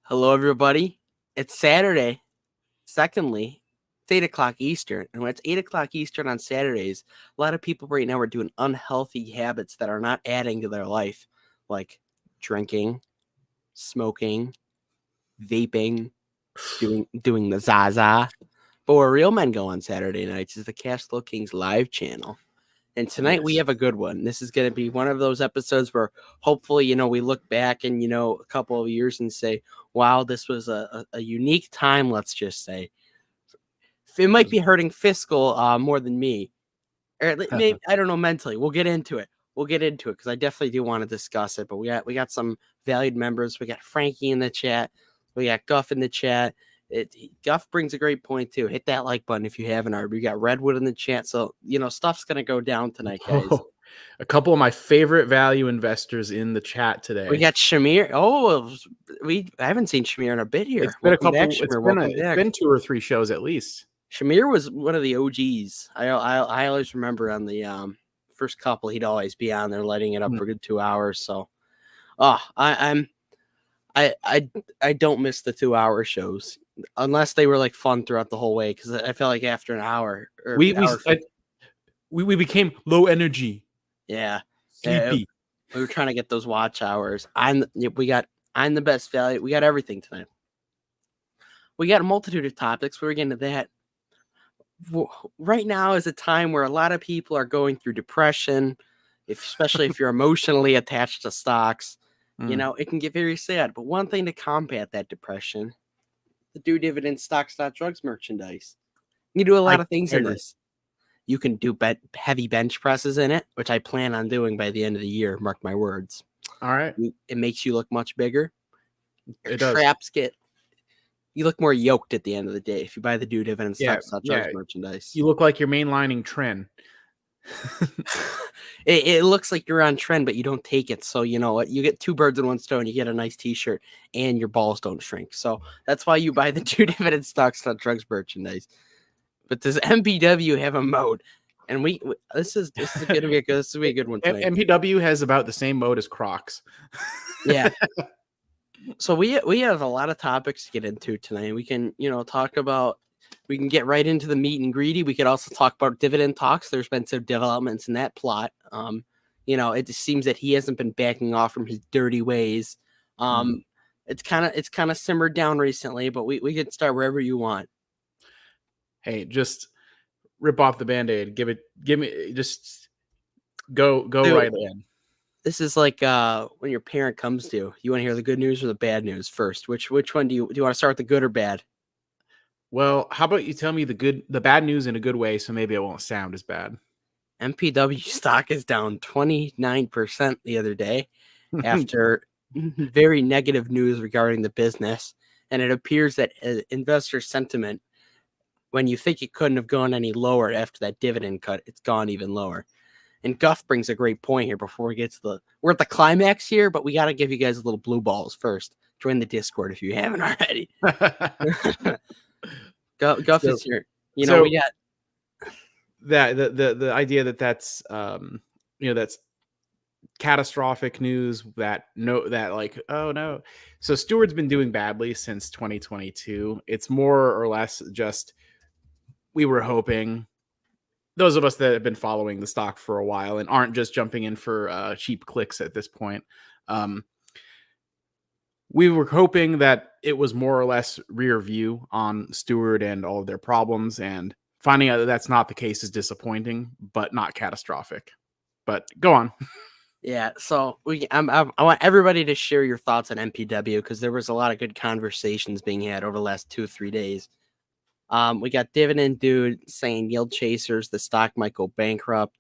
Hello, everybody. It's Saturday. Secondly, it's 8 o'clock Eastern. And when it's 8 o'clock Eastern on Saturdays, a lot of people right now are doing unhealthy habits that are not adding to their life, like drinking, smoking, vaping, doing the Zaza. But where real men go on Saturday nights is the Cash Flow Kings live channel. And tonight we have a good one. This is going to be one of those episodes where hopefully, we look back and, a couple of years and say, wow, this was a unique time, let's just say. It might be hurting fiscal more than me. Or maybe, I don't know, mentally. We'll get into it. Because I definitely do want to discuss it. But we got some valued members. We got Frankie in the chat. We got Guff in the chat. Guff brings a great point too. Hit that like button if you haven't already. We got Redwood in the chat, so stuff's gonna go down tonight, guys. A couple of my favorite value investors in the chat today. We got Shamir. I haven't seen Shamir in a bit here. It's been it's been 2 or 3 shows at least. Shamir was one of the OGs. I always remember on the first couple, he'd always be on there lighting it up for a good 2 hours. So, I don't miss the 2-hour shows. Unless they were like fun throughout the whole way, because I felt like after an hour, we became low energy. Yeah, sleepy. We were trying to get those watch hours. I'm the best value. We got everything tonight. We got a multitude of topics. We're getting to that. Right now is a time where a lot of people are going through depression, especially if you're emotionally attached to stocks. It can get very sad. But one thing to combat that depression, the Dividend stocks, not drugs merchandise. You do a lot of things in this. You can do heavy bench presses in it, which I plan on doing by the end of the year. Mark my words. All right. It makes you look much bigger. It does. You look more yoked at the end of the day if you buy the Dividend stocks, not drugs merchandise. You look like you're mainlining trend. It looks like you're on trend, but you don't take it. So you know what? You get 2 birds in one stone. You get a nice T-shirt, and your balls don't shrink. So that's why you buy the Dividend stocks, not drugs merchandise. But does MPW have a mode? And this is gonna be a good one tonight. MPW has about the same mode as Crocs. Yeah. So we have a lot of topics to get into tonight. We can talk about. We can get right into the meat and greedy. We could also talk about dividend talks. There's been some developments in that plot. It just seems that he hasn't been backing off from his dirty ways. It's kind of simmered down recently, but we can start wherever you want. Hey, just rip off the Band-Aid. Just go right in. This is like when your parent comes to you want to hear the good news or the bad news first. Which one do you want to start with, the good or bad? Well, how about you tell me the bad news in a good way, so maybe it won't sound as bad. MPW stock is down 29% the other day after very negative news regarding the business, and it appears that investor sentiment, when you think it couldn't have gone any lower after that dividend cut, it's gone even lower. And Guff brings a great point here before we get to we're at the climax here, but we got to give you guys a little blue balls first. Join the Discord if you haven't already. Guff is here. We got that the idea that's that's catastrophic news oh no. So Steward's been doing badly since 2022. It's more or less just we were hoping, those of us that have been following the stock for a while and aren't just jumping in for cheap clicks at this point. We were hoping that it was more or less rear view on Steward and all of their problems, and finding out that that's not the case is disappointing, but not catastrophic. But go on. Yeah, so I want everybody to share your thoughts on MPW, because there was a lot of good conversations being had over the last 2 or 3 days. We got Dividend Dude saying yield chasers, the stock might go bankrupt.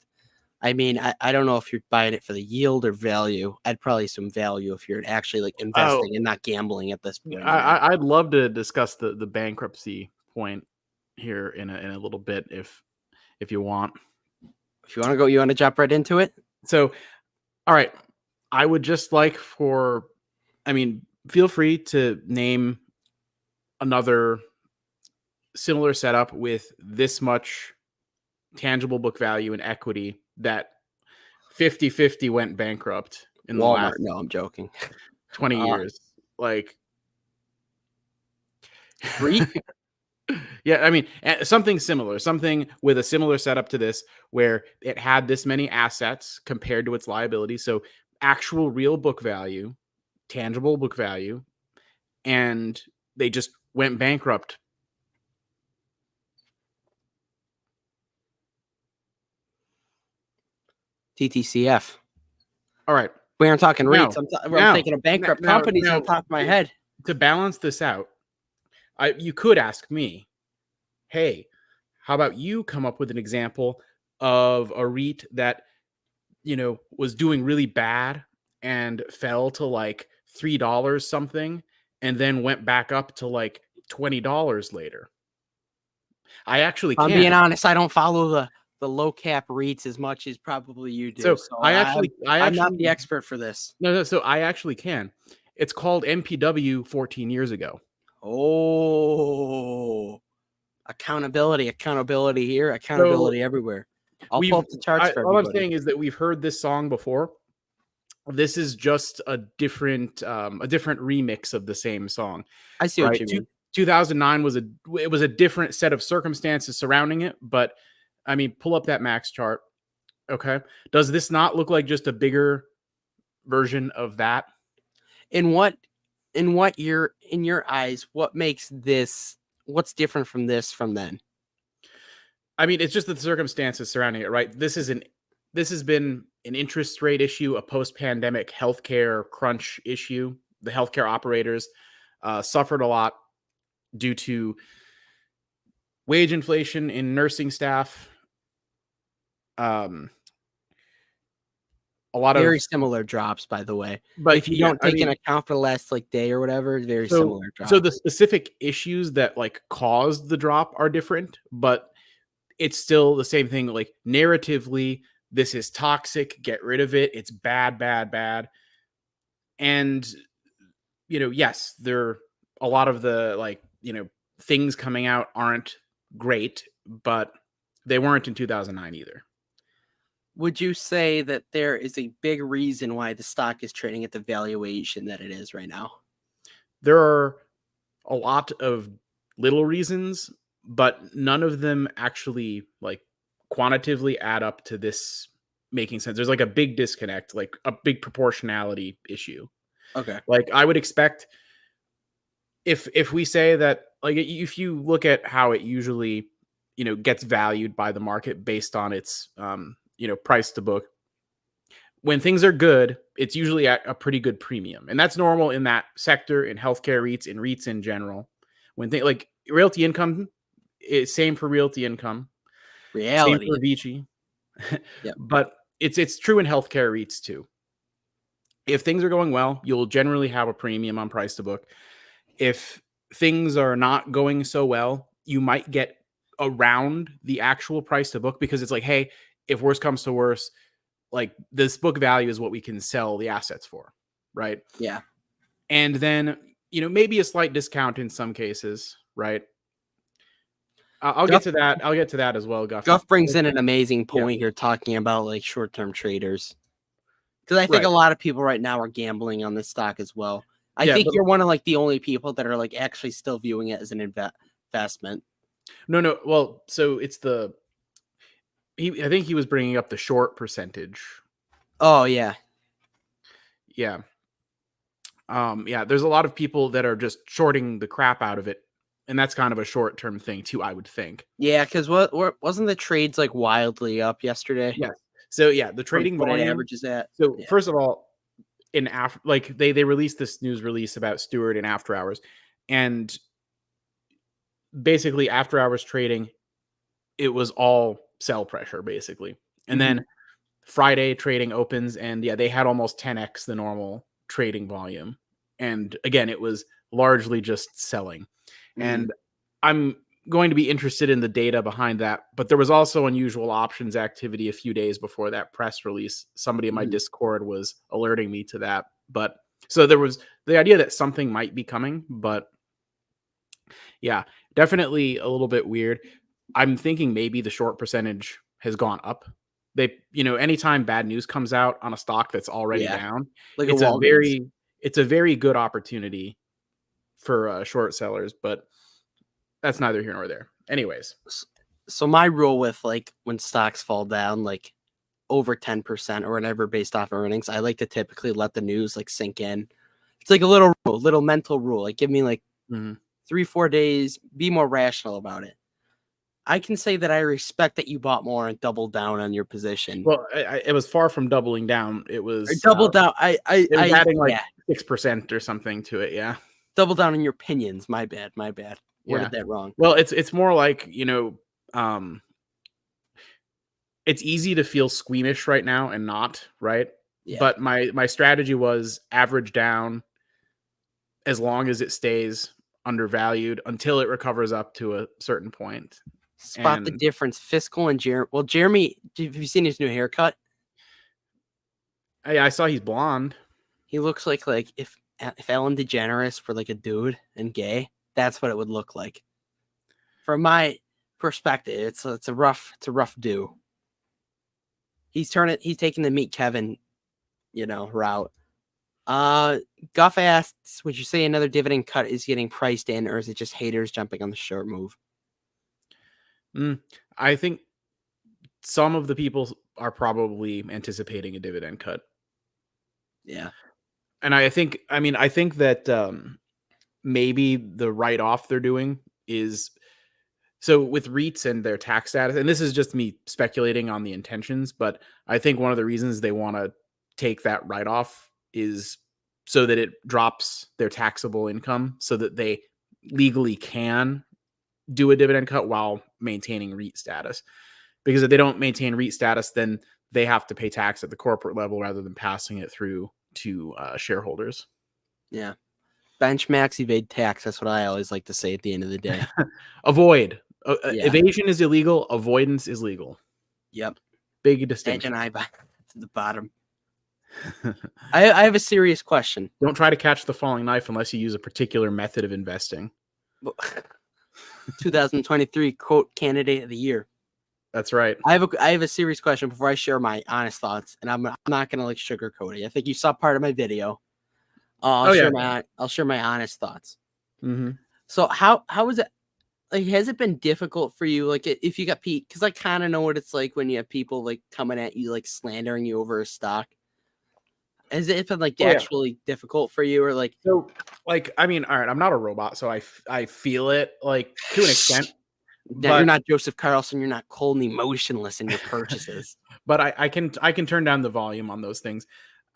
I mean, I don't know if you're buying it for the yield or value. I'd probably assume value if you're actually like investing and not gambling at this point. I'd love to discuss the bankruptcy point here in a little bit if you want. If you want to go, you want to jump right into it? So, all right. I would just like feel free to name another similar setup with this much tangible book value and equity that 50-50 went bankrupt in the last No, I'm joking. 20 years. Like, REIT? Yeah, I mean, something similar, something with a similar setup to this, where it had this many assets compared to its liabilities. So actual real book value, tangible book value, and they just went bankrupt. TTCF. All right. We aren't talking REITs. Now, I'm now, thinking of bankrupt now, companies on top of my head. to balance this out, you could ask me, hey, how about you come up with an example of a REIT that, was doing really bad and fell to like $3 something and then went back up to like $20 later? I actually I'm being can. honest. I don't follow the low cap REITs as much as probably you do. So So I actually, I'm not the expert for this. no, so I actually can. It's called MPW 14 years ago. Oh, accountability here, So accountability everywhere. I'll pull up the charts for all I'm everybody. saying is that we've heard this song before. This is just a different remix of the same song, I see what right? you mean. 2009 was a different set of circumstances surrounding it, but I mean, pull up that max chart. Okay. Does this not look like just a bigger version of that? In what in your eyes, what makes this, what's different from this from then? I mean, it's just the circumstances surrounding it, right? This has been an interest rate issue, a post-pandemic healthcare crunch issue. The healthcare operators suffered a lot due to wage inflation in nursing staff. A lot Very of, similar drops, by the way. but If you yeah, don't I take mean, into account for the last like day or whatever, very so similar so the drops. specific issues that like caused the drop are different, but it's still the same thing. Like narratively, this is toxic. Get rid of it. It's bad, bad, bad. And yes, there a lot of the like things coming out aren't great, but they weren't in 2009 either. Would you say that there is a big reason why the stock is trading at the valuation that it is right now? There are a lot of little reasons, but none of them actually like quantitatively add up to this making sense. There's like a big disconnect, like a big proportionality issue. Okay. Like I would expect if we say that, like, if you look at how it usually gets valued by the market based on its price to book, when things are good, it's usually at a pretty good premium, and that's normal in that sector, in healthcare REITs, in REITs in general. When they like realty income, it's same for realty income, same Reality. for Vici, Yep. but it's true in healthcare REITs too. If things are going well, you'll generally have a premium on price to book. If things are not going so well, you might get around the actual price to book, because it's like, hey, if worse comes to worse, like this book value is what we can sell the assets for, right? Yeah. And then maybe a slight discount in some cases, right? I'll get Guff, to that. I'll get to that as well, Guffy. Guff brings in an amazing Yeah, point here, talking about like short-term traders, because I think right. a lot of people right now are gambling on this stock as well. I Yeah, think but you're one of like the only people that are like actually still viewing it as an investment. no. Well, so it's I think he was bringing up the short percentage. Oh yeah. Yeah. Yeah, there's a lot of people that are just shorting the crap out of it, and that's kind of a short-term thing too, I would think. Yeah, because what wasn't the trades like wildly up yesterday Yes. So yeah, the from trading what it volume. averages at? So Yeah. first of all, in after, like, they released this news release about Stewart in after hours, and basically after hours trading, it was all sell pressure basically. And Mm-hmm. then Friday trading opens, and yeah, they had almost 10x the normal trading volume. And again, it was largely just selling. Mm-hmm. And I'm going to be interested in the data behind that. But there was also unusual options activity a few days before that press release. Somebody in my Mm-hmm. Discord was alerting me to that. But so there was the idea that something might be coming. But yeah, definitely a little bit weird. I'm thinking maybe the short percentage has gone up. Anytime bad news comes out on a stock that's already Yeah, down, like a it's a Walgreens. very it's a very good opportunity for short sellers. But that's neither here nor there. Anyways, So my rule with like when stocks fall down like over 10% or whatever based off earnings, I like to typically let the news like sink in. It's like a little rule, little mental rule. Like give me like 3-4 days, be more rational about it. I can say that I respect that you bought more and doubled down on your position. well, it was far from doubling down. It Or was double down. it was adding like Yeah, 6% or something to it. Yeah. double down on your opinions. My bad. Yeah. Worded that wrong. Well, it's more like, it's easy to feel squeamish right now and not, right? Yeah. But my strategy was average down as long as it stays undervalued until it recovers up to a certain point. Spot the And difference. Fiscal and Jeremy. Well, Jeremy, have you seen his new haircut? I saw he's blonde. He looks like if Ellen DeGeneres were like a dude and gay, that's what it would look like. From my perspective, it's a rough do. He's taking the meet Kevin, route. Guff asks, would you say another dividend cut is getting priced in, or is it just haters jumping on the short move? I think some of the people are probably anticipating a dividend cut. Yeah. And I think that maybe the write-off they're doing is so with REITs and their tax status, and this is just me speculating on the intentions, but I think one of the reasons they want to take that write-off is so that it drops their taxable income so that they legally can do a dividend cut while maintaining REIT status. Because if they don't maintain REIT status, then they have to pay tax at the corporate level rather than passing it through to shareholders. Yeah. Benchmarks evade tax. That's what I always like to say at the end of the day. Avoid. Yeah. Evasion is illegal. Avoidance is legal. Yep. Big distinction. And I back to the bottom. I have a serious question. Don't try to catch the falling knife unless you use a particular method of investing. 2023 quote candidate of the year. That's right. I have a serious question before I share my honest thoughts, and I'm not gonna like sugarcoat it. I think you saw part of my video. I'll share my honest thoughts. Mm-hmm. So how is it? Like, has it been difficult for you? Like, if you got Pete, because I kind of know what it's like when you have people like coming at you, like slandering you over a stock. Has it been like actually difficult for you, or like? So, like, I mean, all right, I'm not a robot, so I feel it like to an extent. Now, you're not Joseph Carlson. You're not cold and emotionless in your purchases. But I can turn down the volume on those things.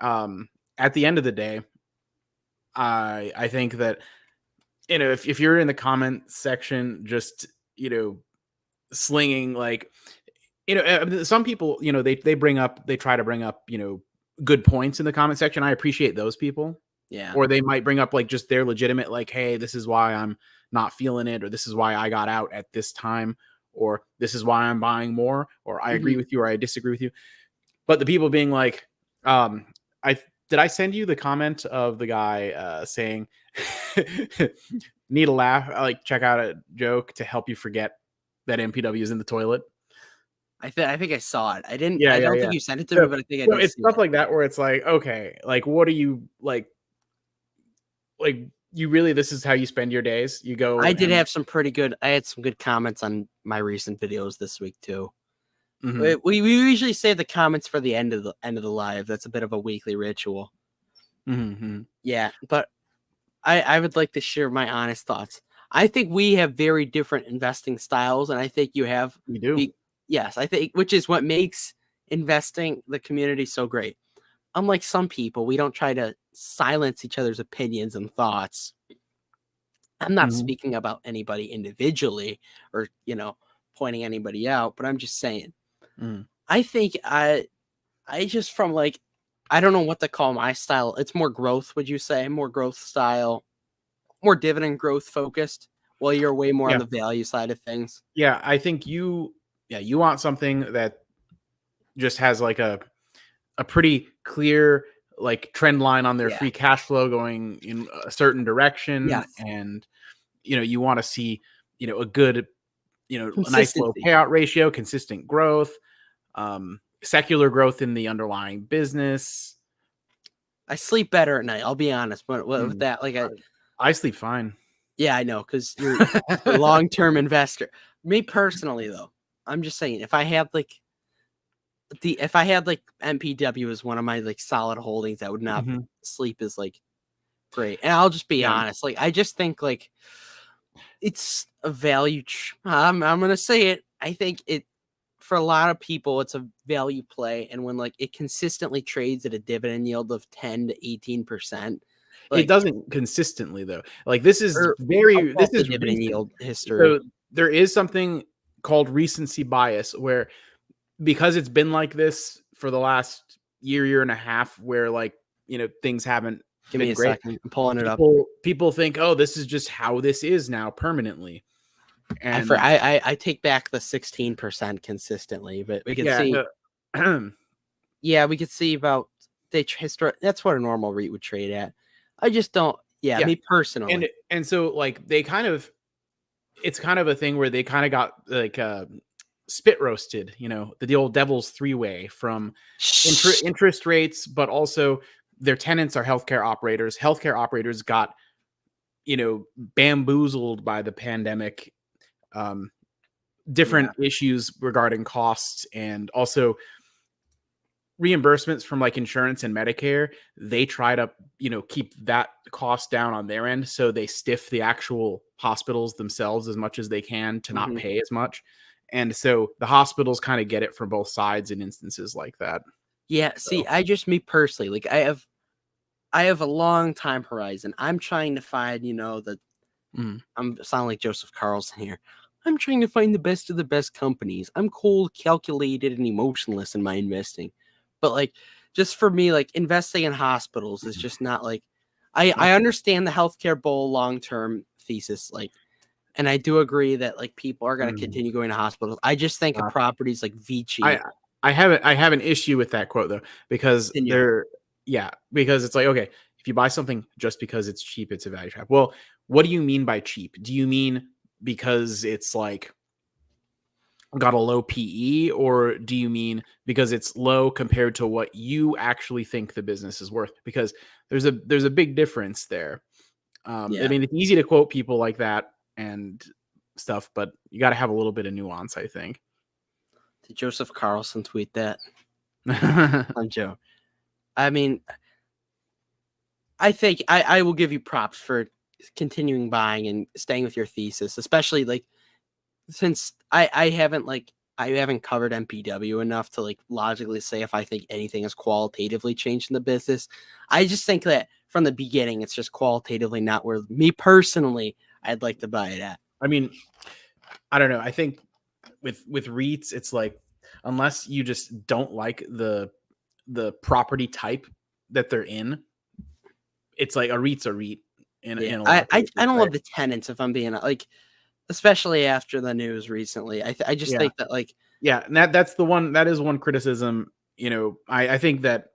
At the end of the day, I think that if you're in the comment section, just slinging like some people they try to bring up good points in the comment section. I appreciate those people. Yeah. Or they might bring up like just their legitimate like, hey, this is why I'm not feeling it, or this is why I got out at this time, or this is why I'm buying more, or I agree with you, or I disagree with you. But the people being like, did I send you the comment of the guy saying need a laugh, like check out a joke to help you forget that MPW is in the toilet? I think I saw it. I didn't. Yeah, I don't think you sent it to me, but I think I did. It's stuff like that where it's like, okay, like what are you like you really, this is how you spend your days? You go. I did have some pretty good. I had some good comments on my recent videos this week too. Mm-hmm. We usually save the comments for the end of the live. That's a bit of a weekly ritual. Mm-hmm. Yeah, but I would like to share my honest thoughts. I think we have very different investing styles, and I think you have. We do. Yes, I think, which is what makes investing the community so great. Unlike some people, we don't try to silence each other's opinions and thoughts. I'm not speaking about anybody individually or, pointing anybody out, but I'm just saying. I think I just from like, I don't know what to call my style. It's more growth, would you say? More growth style, more dividend growth focused, while you're way more on the value side of things. Yeah, I think you want something that just has like a pretty clear like trend line on their free cash flow going in a certain direction. Yes. And you want to see a good a nice low payout ratio, consistent growth, secular growth in the underlying business. I sleep better at night, I'll be honest, but with that, like I sleep fine. Yeah, I know, because you're a long-term investor. Me personally, though, I'm just saying, if I had like MPW as one of my like solid holdings, that would not Mhm. sleep is like great. And I'll just be Yeah. honest, like I just think like it's a value. I'm gonna say it. I think it for a lot of people, it's a value play, and when like it consistently trades at a dividend yield of 10 to 18%, It like doesn't consistently though. Like this is or this above the is dividend recent. yield history. So there is something called recency bias where because it's been like this for the last year and a half where like, things haven't Give me been a great. second. I'm pulling it up. People think, "Oh, this is just how this is now permanently." And I take back the 16% consistently, but we could yeah, see. no. Yeah, we could see about that's what a normal REIT would trade at. I just don't. Yeah, Yeah. me personally. And so like it's kind of a thing where they kind of got like spit roasted, the old devil's three-way from interest rates, but also their tenants are healthcare operators. Healthcare operators got, bamboozled by the pandemic, um, Yeah. different issues regarding costs and also reimbursements from like insurance and Medicare. They try to, keep that cost down on their end. So they stiff the actual hospitals themselves as much as they can to not Mhm. pay as much. And so the hospitals kind of get it from both sides in instances like that. Yeah, see, So, me personally, like I have a long time horizon. I'm trying to find, mm, I'm sound like Joseph Carlson here. I'm trying to find the best of the best companies. I'm cold, calculated, and emotionless in my investing. But like just for me, like investing in hospitals is just not like I understand the healthcare bull long term thesis, like and I do agree that like people are gonna mm. continue going to hospitals. I just think of Uh, properties like Vici. I I have an issue with that quote though because Continue. because it's like, okay, if you buy something just because it's cheap, it's a value trap. Well, what do you mean by cheap? Do you mean because it's like got a low PE, or do you mean because it's low compared to what you actually think the business is worth? Because there's a big difference there. I Yeah. mean, it's easy to quote people like that and stuff, but you got to have a little bit of nuance, I think. Did Joseph Carlson tweet that? I'm Joe. I mean, I think I will give you props for continuing buying and staying with your thesis, especially like since I haven't covered MPW enough to like logically say if I think anything has qualitatively changed in the business. I just think that from the beginning it's just qualitatively not where me personally I'd like to buy it at. I mean, I don't know. I think with REITs, it's like unless you just don't like the property type that they're in, it's like a REIT's a REIT Yeah, in a lot of I cases, don't right? love the tenants if I'm being like, especially after the news recently. I just Yeah. think that like Yeah, and that is one criticism. I think that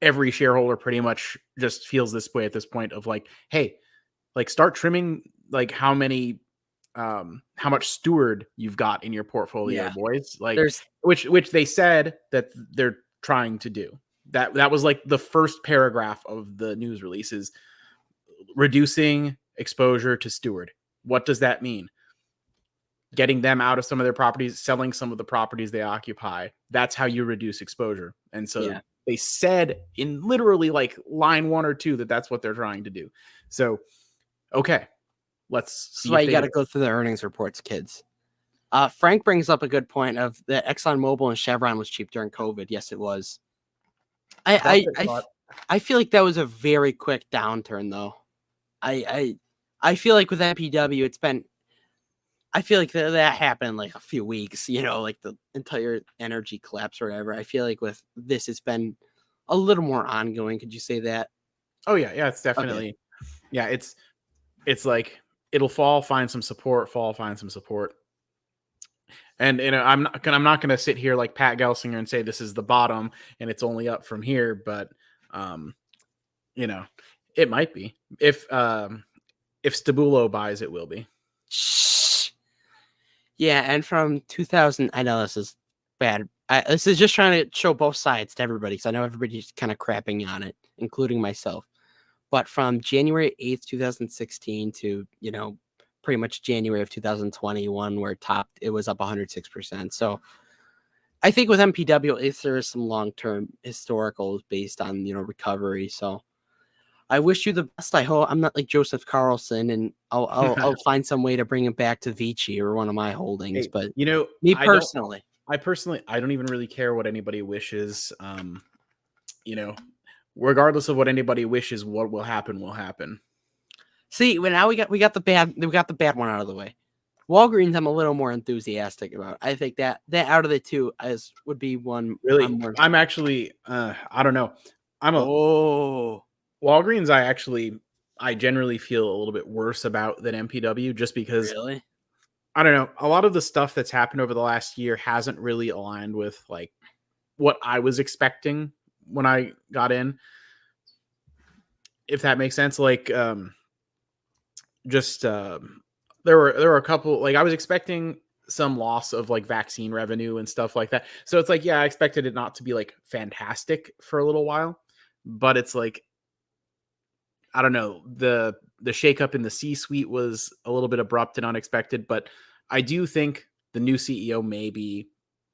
every shareholder pretty much just feels this way at this point of like, hey, like start trimming like how much steward you've got in your portfolio, yeah, boys. Like there's which they said that they're trying to do. That was like the first paragraph of the news releases, reducing exposure to steward. What does that mean? Getting them out of some of their properties, selling some of the properties they occupy. That's how you reduce exposure. And so yeah. they said in literally like line one or two that that's what they're trying to do. So, okay, let's This is see why if you they got do to it. go through the earnings reports, kids. Frank brings up a good point of that ExxonMobil and Chevron was cheap during COVID. Yes, it was. That's I it, I I, thought. I feel like that was a very quick downturn, though. I feel like with MPW, it's been. I feel like that happened in like a few weeks. Like the entire energy collapse or whatever. I feel like with this, it's been a little more ongoing. Could you say that? Oh yeah, it's Okay. definitely yeah, it's like it'll fall, find some support, fall, find some support. And I'm not going to sit here like Pat Gelsinger and say this is the bottom and it's only up from here, but um you know, it might be. If Stabulo buys, it will be. Shh. Yeah, and from 2000, I know this is bad. This is just trying to show both sides to everybody because I know everybody's kind of crapping on it, including myself. but from January 8th, 2016 to, pretty much January of 2021, where it was up 106%. So I think with MPW, at least there is some long-term historicals based on, recovery. So I wish you the best. I hope I'm not like Joseph Carlson, and I'll find some way to bring it back to Vici or one of my holdings. Hey, But you know, me I don't. personally, I don't even really care what anybody wishes. You know, regardless of what anybody wishes, what will happen will happen. see, well, now we got the bad one out of the way. Walgreens, I'm a little more enthusiastic about. I think that out of the two would be one Really, I'm more. I'm actually. I don't know. I'm a Oh, Walgreens. I generally feel a little bit worse about than MPW, just because really? I don't know. A lot of the stuff that's happened over the last year hasn't really aligned with like what I was expecting when I got in. If that makes sense, like just there were a couple, like I was expecting some loss of like vaccine revenue and stuff like that. So it's like, yeah, I expected it not to be like fantastic for a little while, but it's like I don't know, the shakeup in the C-suite was a little bit abrupt and unexpected, but I do think the new CEO may be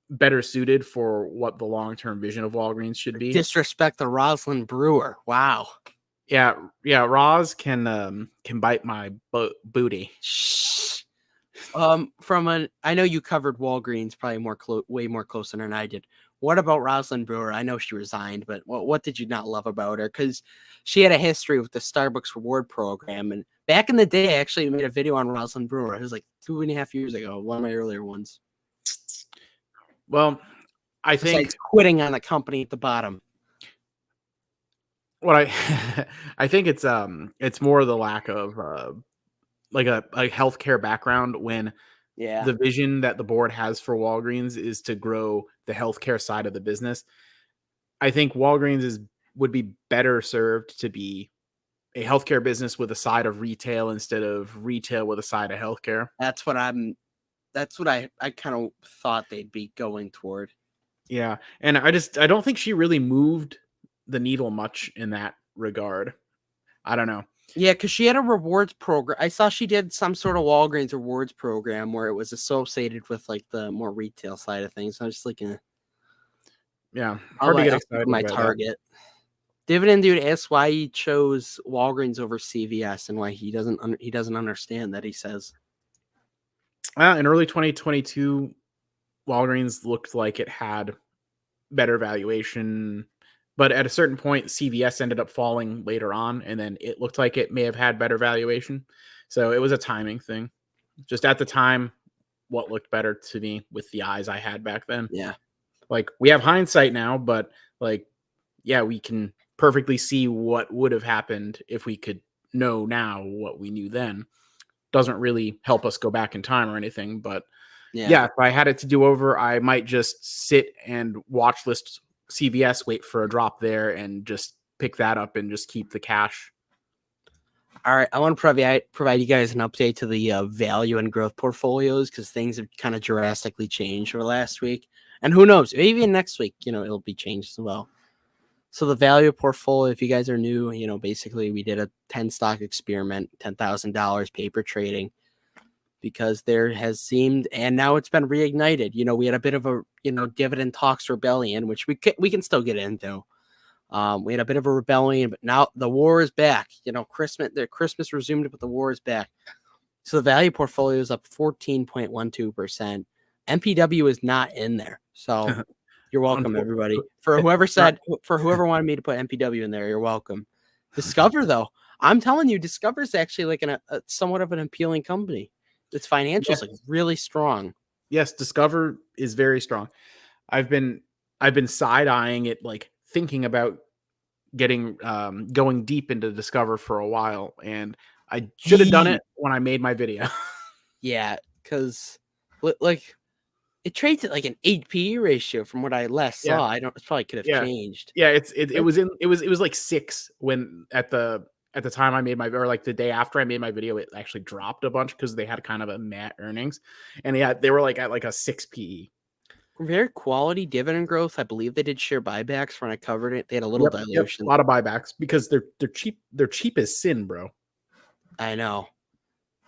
better suited for what the long-term vision of Walgreens should be. Disrespect the Rosalind Brewer. Wow. Yeah, yeah, Roz can bite my booty. Shh. I know you covered Walgreens probably way more closer than I did. What about Rosalind Brewer? I know she resigned, but what did you not love about her? Because she had a history with the Starbucks reward program, and back in the day, I actually made a video on Rosalind Brewer. It was like 2.5 years ago, one of my earlier ones. Well, I Besides think quitting on the company at the bottom. what I I think it's more the lack of like a healthcare background when Yeah, the vision that the board has for Walgreens is to grow the healthcare side of the business. I think Walgreens would be better served to be a healthcare business with a side of retail instead of retail with a side of healthcare. that's what I kind of thought they'd be going toward. Yeah, and I don't think she really moved the needle much in that regard. I don't know. Yeah, because she had a rewards program. I saw she did some sort of Walgreens rewards program where it was associated with like the more retail side of things. I was just like, Yeah, hard to get I'll stick with excited my about that. target. Dividend dude asks why he chose Walgreens over CVS and why he doesn't understand that. He says, In early 2022, Walgreens looked like it had better valuation, but at a certain point, CVS ended up falling later on, and then it looked like it may have had better valuation. So it was a timing thing. Just at the time, what looked better to me with the eyes I had back then. yeah, Like we have hindsight now, but like, yeah, we can perfectly see what would have happened if we could know now what we knew then. Doesn't really help us go back in time or anything, but yeah. yeah, if I had it to do over, I might just sit and watch list CVS, wait for a drop there, and just pick that up and just keep the cash. All right, I want to provide you guys an update to the value and growth portfolios because things have kind of drastically changed over last week, and who knows, maybe next week, it'll be changed as well. So the value portfolio, if you guys are new, basically we did a 10 stock experiment, $10,000 paper trading, because there has seemed, and now it's been reignited. We had a bit of a, dividend talks rebellion, which we can still get into. We had a bit of a rebellion, but now the war is back. Christmas resumed, but the war is back. So the value portfolio is up 14.12%. MPW is not in there. So you're welcome, everybody. For whoever wanted me to put MPW in there, you're welcome. Discover, though, I'm telling you, Discover is actually like a somewhat of an appealing company. Its financials like really strong. Yes, Discover is very strong. I've been side eyeing it, like thinking about getting going deep into Discover for a while, and I should have done it when I made my video. Yeah, because like it trades at like an 8 PE ratio from what I last Yeah, saw. It probably could have yeah, changed. yeah. It was like 6 when at the time I made my, or like the day after I made my video, it actually dropped a bunch because they had kind of a mat earnings, and yeah, they were like at like a 6 PE. very quality dividend growth. I believe they did share buybacks when I covered it. They had a little Yep. dilution. A lot of buybacks because they're cheap. They're cheap as sin, bro. I know,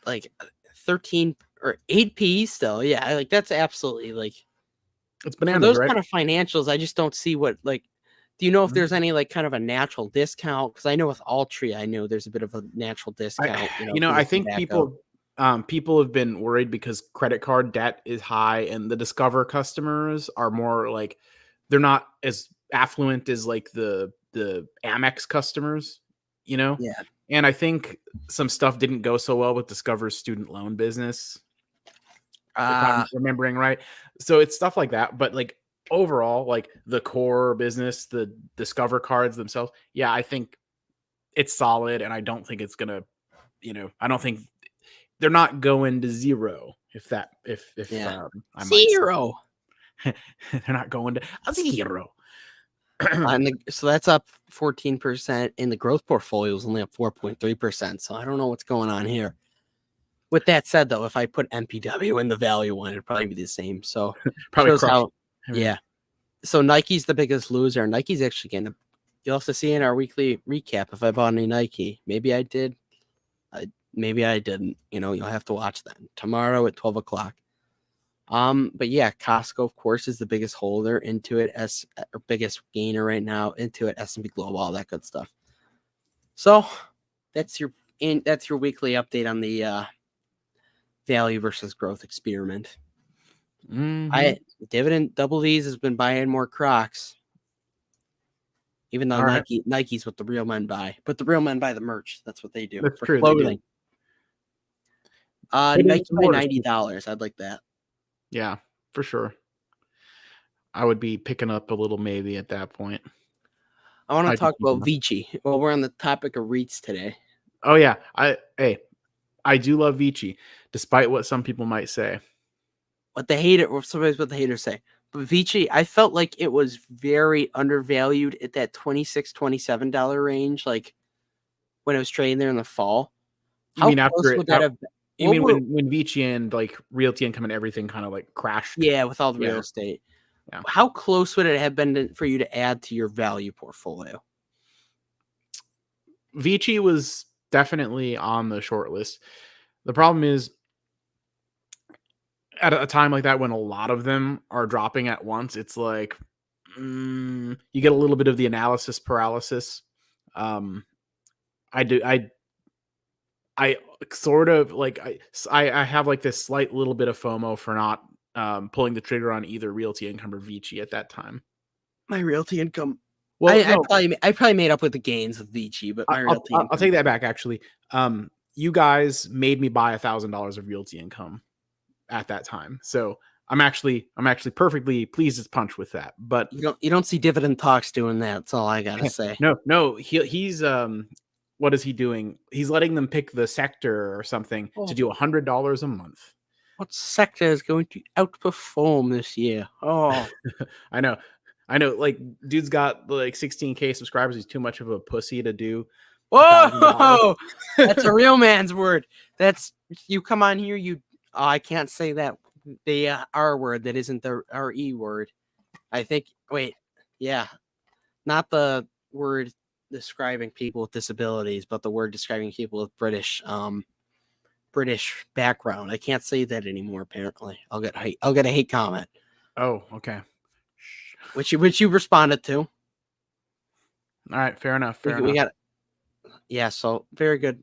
like 13 or 8p still. Yeah, like that's absolutely like It's for bananas, those right? kind of financials. I just don't see what like. Do you know if there's any like kind of a natural discount? Because I know with Altria, I know there's a bit of a natural discount. Because I it's think tobacco. people have been worried because credit card debt is high, and the Discover customers are more like they're not as affluent as like the Amex customers, you know. Yeah. And I think some stuff didn't go so well with Discover's student loan business, if I'm remembering right. So it's stuff like that, but like overall, like the core business, the Discover cards themselves, yeah, I think it's solid, and I don't think it's gonna, I don't think they're not going to zero. If Yeah. I might say, 0. they're not going to a zero. So that's up 14%, and the growth portfolio is only up 4.3%. So I don't know what's going on here. With that said, though, if I put MPW in the value one, it'd probably be the same. So Probably shows crushed. how, yeah. So Nike's the biggest loser. Nike's actually getting. You'll have to see in our weekly recap if I bought any Nike. Maybe I did. Maybe I didn't. You'll have to watch that tomorrow at 12 o'clock. But yeah, Costco, of course, is the biggest holder into it, or biggest gainer right now into it, S&P Global, all that good stuff. So that's your weekly update on the value versus growth experiment. Mm-hmm. Dividend Double D's has been buying more Crocs, even though Nike's what the real men buy, but the real men buy the merch. That's what they do. That's for true. clothing. Nike by $90. $90. I'd like that. Yeah, for sure. I would be picking up a little maybe at that point. I want to talk about Vici. Well, we're on the topic of REITs today. Oh yeah, I do love Vici, despite what some people might say. What the haters say. But Vici, I felt like it was very undervalued at that $26, $27 range, like when it was trading there in the fall. You mean after would that have been? You mean when Vici and like Realty Income and everything kind of like crashed? Yeah, with all the real estate. Yeah. How close would it have been for you to add to your value portfolio? Vici was definitely on the short list. The problem is at a time like that when a lot of them are dropping at once, it's like you get a little bit of the analysis paralysis. I sort of like I have like this slight little bit of FOMO for not pulling the trigger on either Realty Income or Vici at that time. My Realty Income. Well, I probably made up with the gains of Vici, but my Realty Income. I'll take that back. Actually, you guys made me buy $1,000 of Realty Income at that time, so I'm actually perfectly pleased as punch with that. But you don't see Dividend Talks doing that. That's all I gotta say. No, he's what is he doing? He's letting them pick the sector or something to do $100 a month. What sector is going to outperform this year? Oh, I know. Like, dude's got like 16K subscribers. He's too much of a pussy to do. Whoa, that's a real man's word. That's you come on here. I can't say that the R word that isn't the RE word. I think. Wait, yeah, not the word describing people with disabilities, but the word describing people with British background. I can't say that anymore. Apparently, I'll get a hate comment. Oh, okay. Which you responded to. All right, fair enough. We got. Yeah, so very good,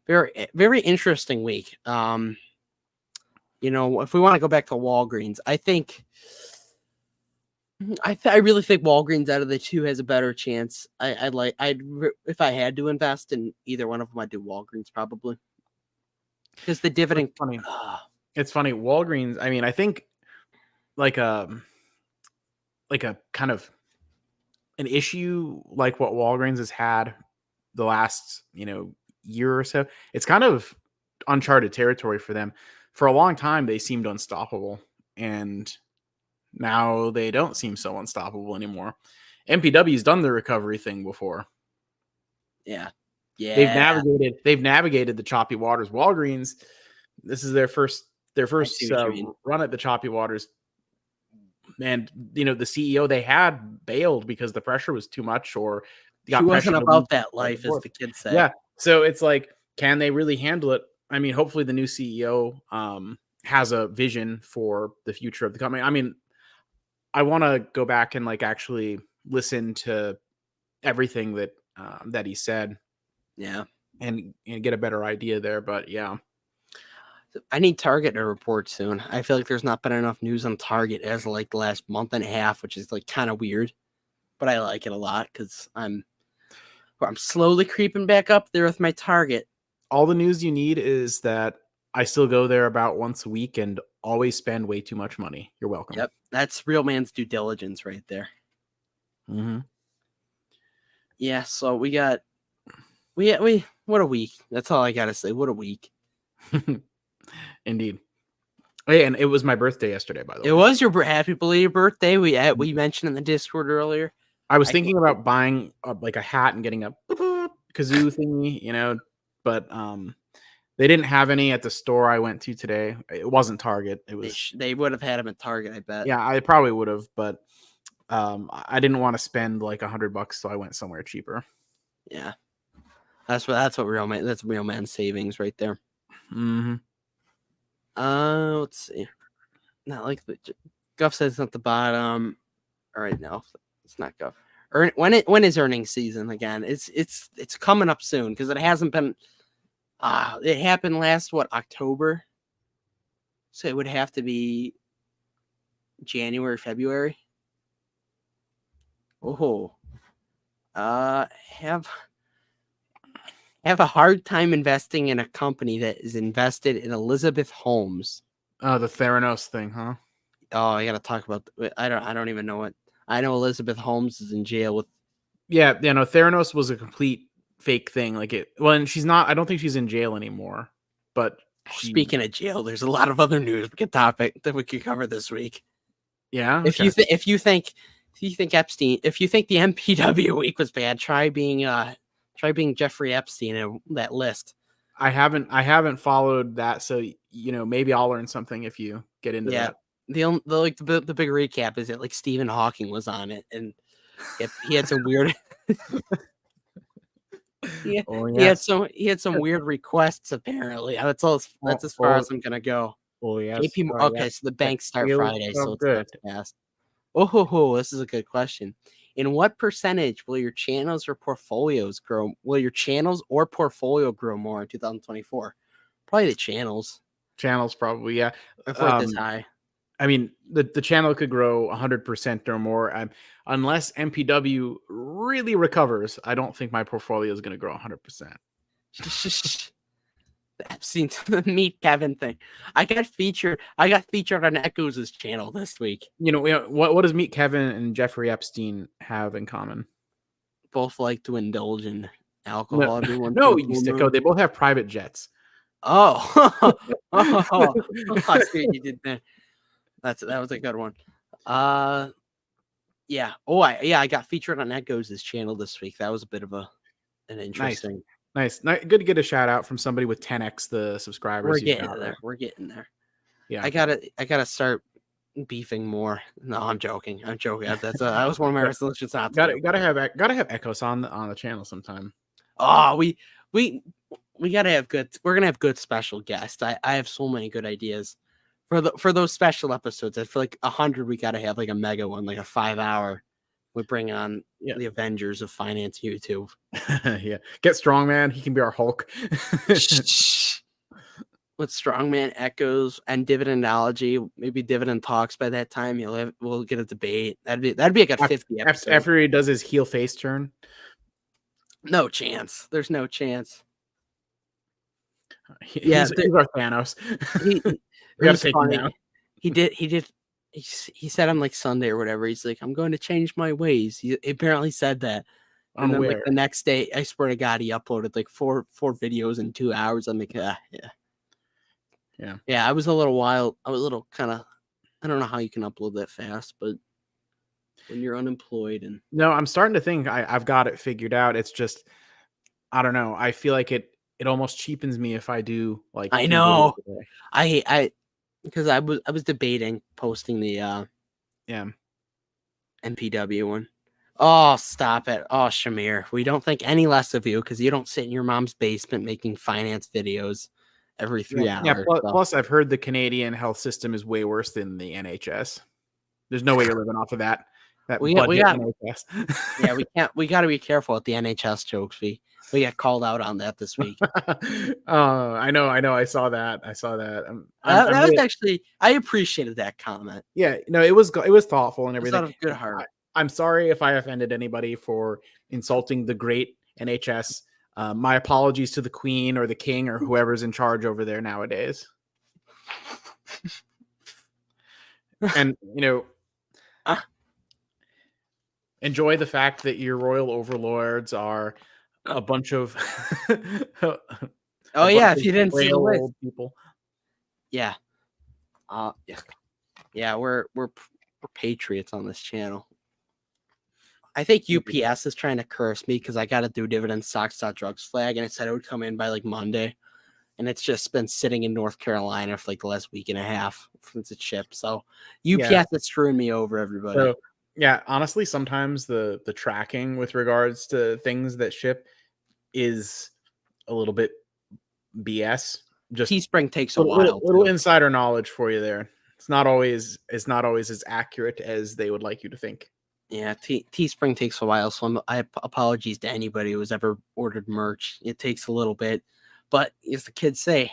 very very interesting week. If we want to go back to Walgreens, I think. I really think Walgreens out of the two has a better chance. If I had to invest in either one of them, I'd do Walgreens probably. Because the dividend. It's funny. Walgreens. I mean, I think like a kind of an issue like what Walgreens has had the last year or so. It's kind of uncharted territory for them. For a long time, they seemed unstoppable, and now they don't seem so unstoppable anymore. MPW's done the recovery thing before. Yeah. They've navigated the choppy waters. Walgreens, this is their first run at the choppy waters. and the CEO they had bailed because the pressure was too much, or She got wasn't pressured to leave about that the life, as board. the kids say. Yeah, so it's like, can they really handle it? I mean, hopefully the new CEO has a vision for the future of the company. I mean, I want to go back and like actually listen to everything that he said, Yeah. and get a better idea there. But yeah, I need Target to report soon. I feel like there's not been enough news on Target as like the last month and a half, which is like kind of weird. But I like it a lot because I'm slowly creeping back up there with my Target. all the news you need is that I still go there about once a week and always spend way too much money. You're welcome. Yep, that's real man's due diligence right there. Mm-hmm. Yeah, so we what a week. That's all I gotta say. What a week. Indeed. Hey, and it was my birthday yesterday, by the way. It was your happy belated birthday. We mentioned in the Discord earlier. I was thinking about buying like a hat and getting a kazoo thingy, but they didn't have any at the store I went to today. It wasn't Target. It was They would have had them at Target, I bet. yeah, I probably would have, but I didn't want to spend like $100, so I went somewhere cheaper. Yeah, that's what real man. That's real man savings right there. Mm-hmm. Let's see. Not like Guff says it's at the bottom. All right, no, it's not Guff. When is earnings season again? It's coming up soon because it hasn't been. It happened last October, so it would have to be January, February. Oh, have a hard time investing in a company that is invested in Elizabeth Holmes. Oh, the Theranos thing, huh? Oh, I gotta talk about. I don't even know what. I know Elizabeth Holmes is in jail with. Yeah, no, Theranos was a complete fake thing. Like it. Well, and she's not. I don't think she's in jail anymore. But Speaking of jail, there's a lot of other news topic that we could cover this week. Yeah. If you think Epstein, if you think the MPW week was bad, try being Jeffrey Epstein in that list. I haven't followed that, so maybe I'll learn something if you get into that. The big recap is that like Stephen Hawking was on it, and he had some weird. He had some weird requests apparently. That's as far as I'm gonna go. Oh yes. Okay, so the banks start Friday, so it starts fast. This is a good question. In what percentage will your channels or portfolios grow? Will your channels or portfolio grow more in 2024? Probably the channels. Channels, probably, yeah. If we're this high. I mean, the channel could grow 100% or more. Unless MPW really recovers, I don't think my portfolio is going to grow 100%. I've seen the Meet Kevin thing. I got featured on Echoes' channel this week. What does Meet Kevin and Jeffrey Epstein have in common? Both like to indulge in alcohol. No, you sicko. They both have private jets. Oh, I see what you did there. That was a good one. Yeah. I got featured on Echoes' channel this week. That was a bit of an interesting. Nice. Good to get a shout out from somebody with 10x the subscribers. We're getting there. We're getting there. Yeah. I gotta start beefing more. No, I'm joking. That was one of my resolutions. Gotta have Echoes on the channel sometime. Oh, we gotta have good. We're gonna have good special guests. I have so many good ideas for those special episodes. I feel like 100. We gotta have like a mega one, like a 5-hour. We bring on the Avengers of Finance YouTube. Yeah, get Strongman. He can be our Hulk. With Strongman, Echoes, and Dividendology, maybe Dividend talks by that time. We'll get a debate. That'd be like a 50 episode. After he does his heel face turn. No chance. There's no chance. He's our Thanos. We gotta take him down. He did. He said on like Sunday or whatever. He's like, I'm going to change my ways. He apparently said that. And then like the next day, I swear to God, he uploaded like four videos in 2 hours. I'm like, yeah. I was a little wild. I was a little kind of. I don't know how you can upload that fast, but when you're unemployed and no, I'm starting to think I've got it figured out. It's just I don't know. I feel like it almost cheapens me if I do like. I know. I because I was debating posting the Yeah. MPW one. Oh, stop it. Oh, Shamir, we don't think any less of you because you don't sit in your mom's basement making finance videos every 3 Yeah. hours. Plus, So. plus, I've heard the Canadian health system is way worse than the NHS. There's no way you're living off of that we budget got NHS. yeah, we got to be careful with the NHS jokes. We got called out on that this week. I know. I saw that. That I'm was really, actually, I appreciated that comment. yeah. No, it was thoughtful and It's everything. out of good heart. I'm sorry if I offended anybody for insulting the great NHS. My apologies to the Queen or the King or whoever's in charge over there nowadays. And enjoy the fact that your royal overlords are a bunch of Oh yeah, if you didn't see the list, old people. Yeah. Yeah, we're patriots on this channel. I think UPS is trying to curse me because I got to do Dividend stocks.drugs flag, and it said it would come in by like Monday, and it's just been sitting in North Carolina for like the last week and a half since it shipped. So UPS is screwing me over, everybody. So yeah, honestly, sometimes the tracking with regards to things that ship is a little bit BS. Just Teespring takes a while. Little insider knowledge for you there. It's not always as accurate as they would like you to think. Yeah, Teespring takes a while, so I apologies to anybody who has ever ordered merch. It takes a little bit, but as the kids say,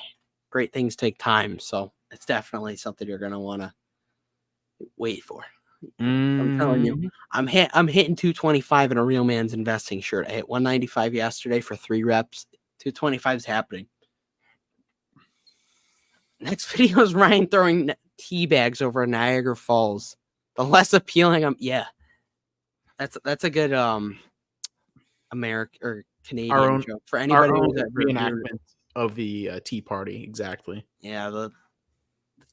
great things take time. So it's definitely something you're gonna want to wait for. I'm telling you, I'm hitting 225 in a Real Man's Investing shirt. I hit 195 yesterday for 3 reps. 225 is happening. Next video is Ryan throwing tea bags over Niagara Falls. The less appealing, that's a good American or Canadian joke for anybody who's ever reenactment of the Tea Party. Exactly. Yeah, the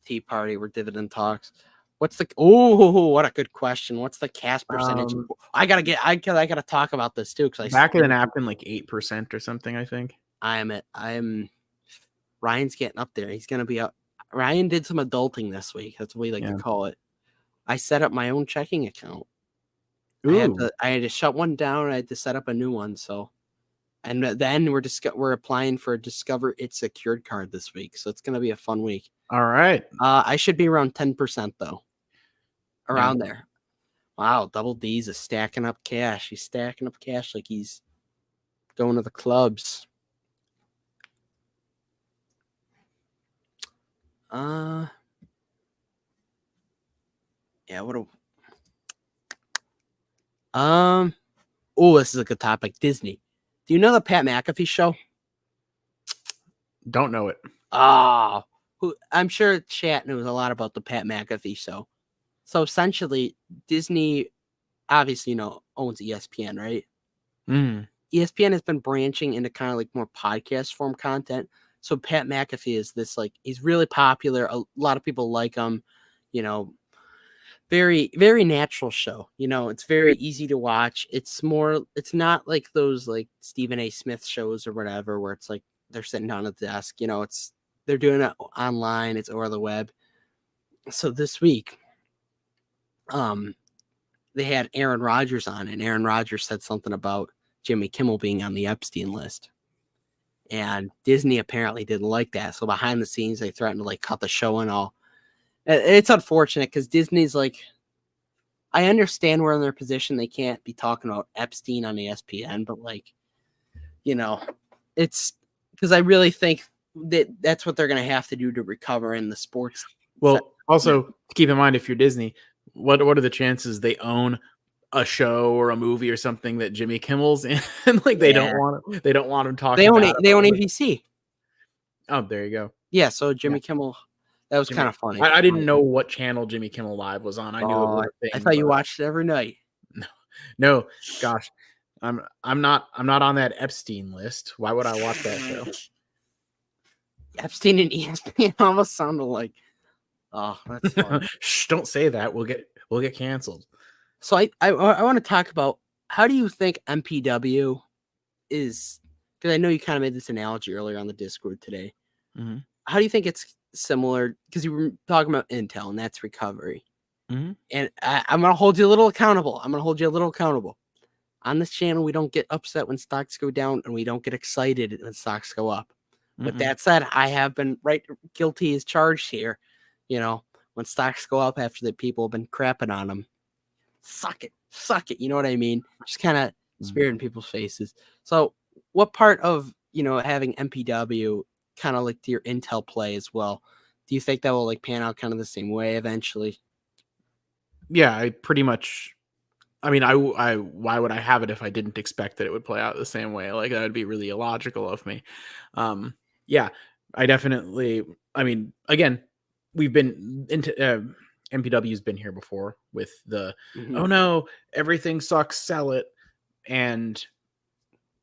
Tea Party where Dividend talks. What's the what a good question. What's the cast percentage? I gotta talk about this too because back of the napkin like 8% or something. I think Ryan's getting up there. He's gonna be up. Ryan did some adulting this week. That's what we like to call it. I set up my own checking account. I had to shut one down. I had to set up a new one. So, and then we're applying for a Discover It secured card this week. So it's gonna be a fun week. All right. I should be around 10% though. Around there. Wow, Double D's is stacking up cash. He's stacking up cash like he's going to the clubs. Yeah, this is a good topic. Disney. Do you know the Pat McAfee show? Don't know it. I'm sure chat knows a lot about the Pat McAfee show. So essentially, Disney obviously, owns ESPN, right? ESPN has been branching into kind of like more podcast form content. So Pat McAfee is this he's really popular. A lot of people like him, very, very natural show. It's very easy to watch. It's not like those like Stephen A. Smith shows or whatever, where it's like they're sitting down at the desk, they're doing it online. It's over the web. So this week, they had Aaron Rodgers on, and Aaron Rodgers said something about Jimmy Kimmel being on the Epstein list. And Disney apparently didn't like that. So behind the scenes, they threatened to cut the show and all. It's unfortunate because Disney's I understand we're in their position. They can't be talking about Epstein on ESPN, but it's because I really think that's what they're going to have to do to recover in the sports. Well, also keep in mind, if you're Disney, what are the chances they own a show or a movie or something that Jimmy Kimmel's in? They don't want him talking. They own ABC. Oh, there you go. Yeah, so Jimmy Kimmel, that was kind of funny. I didn't know what channel Jimmy Kimmel Live was on. I knew it was a thing. I thought you watched it every night. No, gosh, I'm not on that Epstein list. Why would I watch that show? Epstein and ESPN almost sounded like. Oh, that's fun. Shh, don't say that. We'll get canceled. So I want to talk about, how do you think MPW is, because I know you kind of made this analogy earlier on the Discord today. Mm-hmm. How do you think it's similar? Because you were talking about Intel and that's recovery. Mhm. And I'm going to hold you a little accountable. I'm going to hold you a little accountable. On this channel, we don't get upset when stocks go down, and we don't get excited when stocks go up. With Mm-mm. that said, I have been guilty as charged here. When stocks go up after the people have been crapping on them, suck it. You know what I mean? Just kind of spirit in people's faces. So, what part of having MPW kind of like your Intel play as well? Do you think that will like pan out kind of the same way eventually? Yeah, I pretty much. I mean, why would I have it if I didn't expect that it would play out the same way? Like that would be really illogical of me. Um, yeah, I definitely. I mean, again, we've been into MPW's been here before with the Mm-hmm. oh no, everything sucks, sell it, and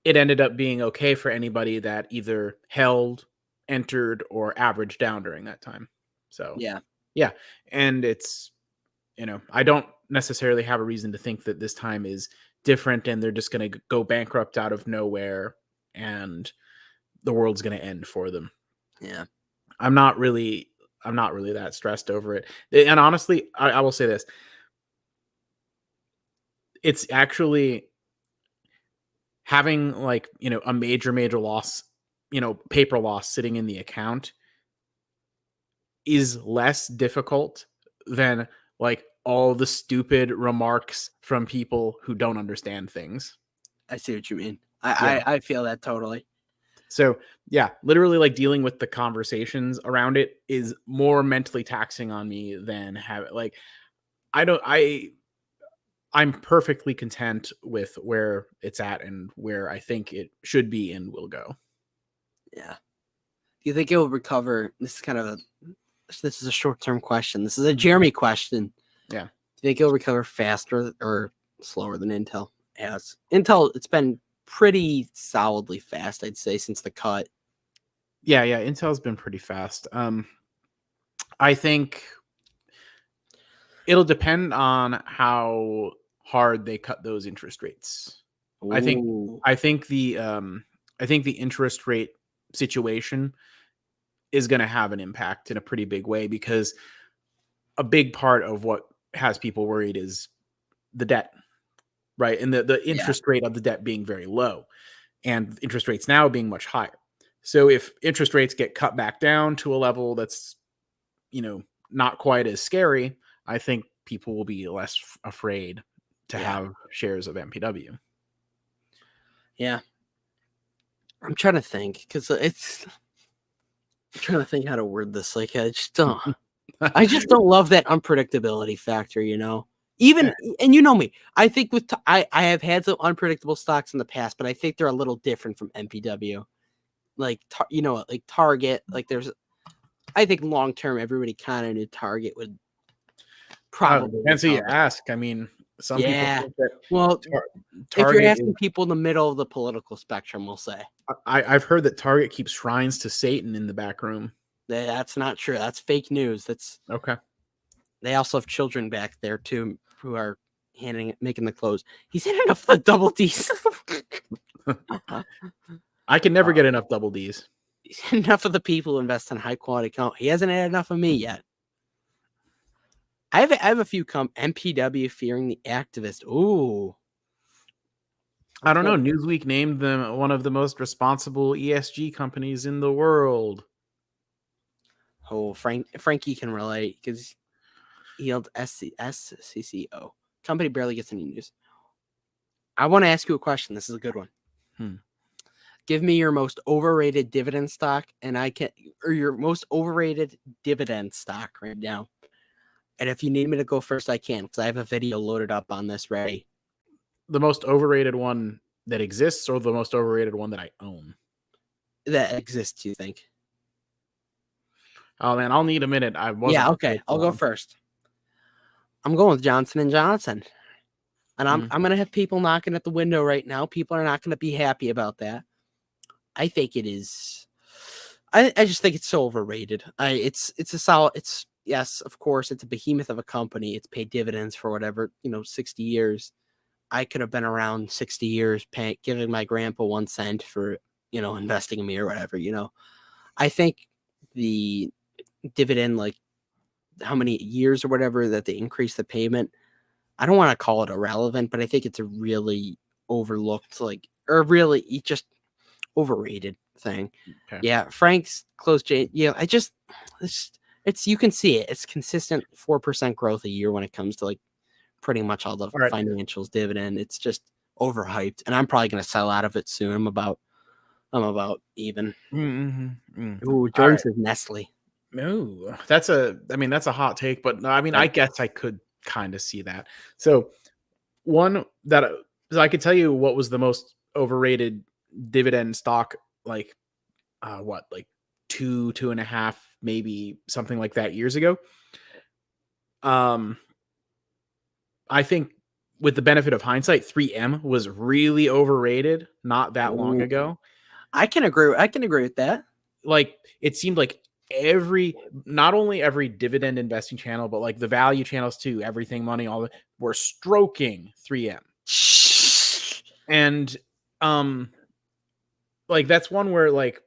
it ended up being okay for anybody that either held, entered, or averaged down during that time. So Yeah. yeah, and it's I don't necessarily have a reason to think that this time is different and they're just going to go bankrupt out of nowhere and the world's going to end for them. Yeah. I'm not really that stressed over it. And honestly, I will say this. It's actually having like, a major loss, paper loss sitting in the account is less difficult than like all the stupid remarks from people who don't understand things. I see what you mean. Yeah. I feel that totally. So, yeah, literally like dealing with the conversations around it is more mentally taxing on me than have like I don't I'm perfectly content with where it's at and where I think it should be and will go. Yeah. Do you think it will recover? This is a short-term question. This is a Jeremy question. Yeah. Do you think it'll recover faster or slower than Intel has? Intel, it's been pretty solidly fast, I'd say, since the cut. Yeah, Intel's been pretty fast. I think it'll depend on how hard they cut those interest rates. I think Ooh. I think the interest rate situation is going to have an impact in a pretty big way because a big part of what has people worried is the debt, right? And the Yeah. interest rate of the debt being very low and interest rates now being much higher. So if interest rates get cut back down to a level that's, not quite as scary, I think people will be less afraid to Yeah. have shares of MPW. Yeah. I'm trying to think because I'm trying to think how to word this. Like, I just don't love that unpredictability factor, Even and you know me, I think I have had some unpredictable stocks in the past, but I think they're a little different from MPW. Like like Target, like I think long term everybody kind of knew Target would probably Depends who you recover. ask. I mean, some people Yeah. think that Well, if you're Target is. asking people in the middle of the political spectrum, we'll say I've heard that Target keeps shrines to Satan in the back room. that's not true. That's fake news. Okay. They also have children back there too who are making the clothes. He's had enough of the double D's. I can never get enough double D's. He's had enough of the people who invest in high quality content. He hasn't had enough of me yet. I have a few MPW fearing the activist. Ooh. I don't know. Newsweek named them one of the most responsible ESG companies in the world. Oh, Frankie can relate because he held SCCO. Company barely gets any news. I want to ask you a question. This is a good one. Give me your most overrated dividend stock, or your most overrated dividend stock right now. And if you need me to go first, I can, because I have a video loaded up on this ready. The most overrated one that exists, or the most overrated one that I own? That exists, you think? Oh man, I'll need a minute. I wasn't. Yeah, okay. I'll go first. I'm going with Johnson & Johnson. And I'm going to have people knocking at the window right now. People are not going to be happy about that. I think it is. I just think it's so overrated. It's a solid. Yes, of course, it's a behemoth of a company. It's paid dividends for whatever 60 years. I could have been around 60 years, giving my grandpa 1 cent for investing in me or whatever. I think the dividend how many years or whatever that they increased the payment. I don't want to call it irrelevant, but I think it's a really overlooked, like, or really just overrated thing. Okay. Yeah, Frank's close. Yeah, it's you can see it. It's consistent 4% growth a year when it comes to like pretty much all the All right. financials, dividend. It's just overhyped, and I'm probably gonna sell out of it soon. I'm about even. Ooh, All Jordan right. says Nestle. No, that's a hot take, but no, I mean, Yeah. I guess I could kind of see that. So one that so I could tell you what was the most overrated dividend stock, like like 2.5, maybe something like that years ago. Um, I think with the benefit of hindsight, 3M was really overrated not that long Ooh, ago. I can agree. I can agree with that. Like it seemed like not only every dividend investing channel, but like the value channels too, everything money, all the were stroking 3M. And um like that's one where like,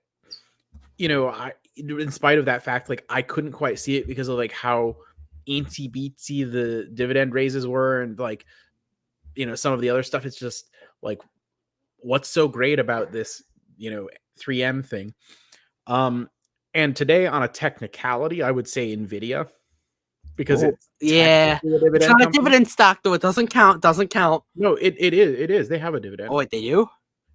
I in spite of that fact, like I couldn't quite see it because of like how eensy beatsy the dividend raises were, and like, some of the other stuff. It's just like, what's so great about this, 3M thing? Um, and today on a technicality, I would say Nvidia, because Oh, it's yeah. technically a It's dividend not a company. dividend stock though. It doesn't count. Doesn't count. No, it is. They have a Oh, dividend. wait, they do?